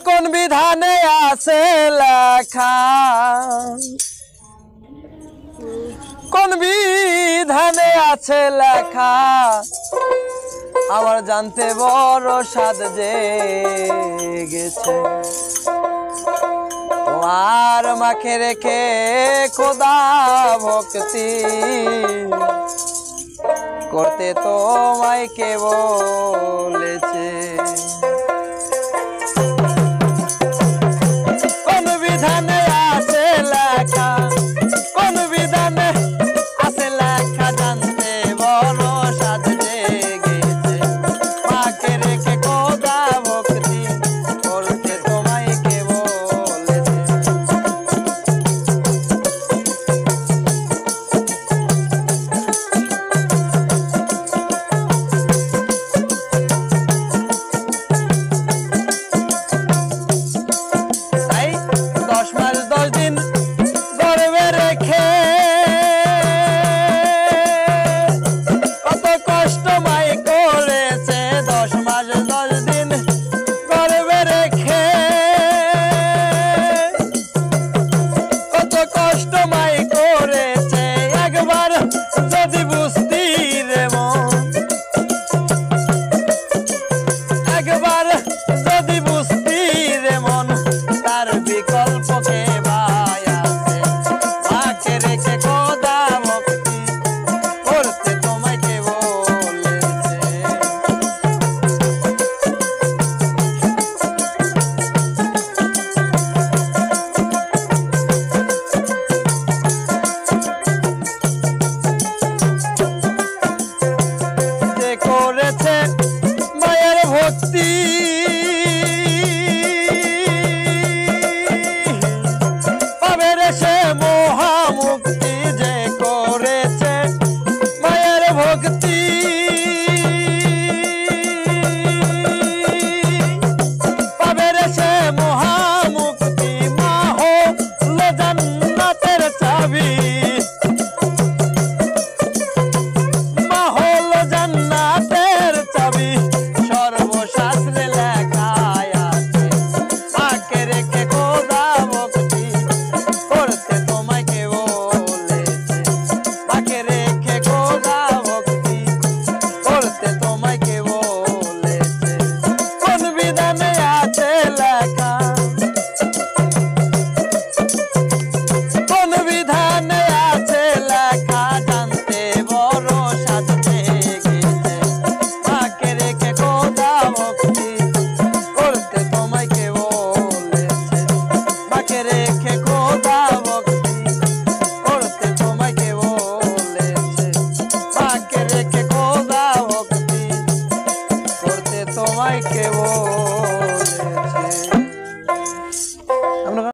কোন বিধানে আছে লেখা, কোন বিধানে আছে লেখা, আমার জানতে বড় সাধ জেগেছে। তোমার মাকে রেখে খোদা ভক্তি করতে তোমায় কে বলেছে? কোন বিধানে আছে লেখা, কোন বিধানে আছে লেখা, জানতে বড় সাধ জেগেছে। মাকে রেখে খোদা ভক্তি করতে তোমায় কে বলেছে? তাই 10 মাস 10 দিন গর্ভে রেখে কত কষ্ট মাই করেছে। 10 মাস 10 দিন গর্ভে রেখে কত কষ্ট মাই করেছে। একবার যদি বুঝতি রে মন, একবার যদি বুঝতি রে মন, তার বিকল্প কে ভাই আছে? মাকে রেখে খোদা ভক্তি করতে তোমায় কে বলেছে? যে করেছে মায়ের ভক্তি পাবে রে সে মহামুক্তি। যে করেছে মায়ের ভক্তি পাবে রে সে মহামুক্তি। মা হলো জান্নাতের চাবি, মা হলো জান্নাতের চাবি, সর্বশাস্ত্রে লেখা আছে। মাকে রেখে খোদা ভক্তি করতে তোমায় কে বলেছে? মাকে রেখে খোদা ভক্তি করতে তোমায় কে বলেছে? কোন বিধানে আছে লেখা, কোন বিধানে আছে লেখা, জানতে বড় সাধ জেগেছে। মাকে রেখে খোদা ভক্তি করতে তোমায় কে বলেছে? মাকে রেখে খোদা ভক্তি করতে তোমায় কে বলেছে? মাকে রেখে খোদা ভক্তি করতে তোমায় কে বলেছে?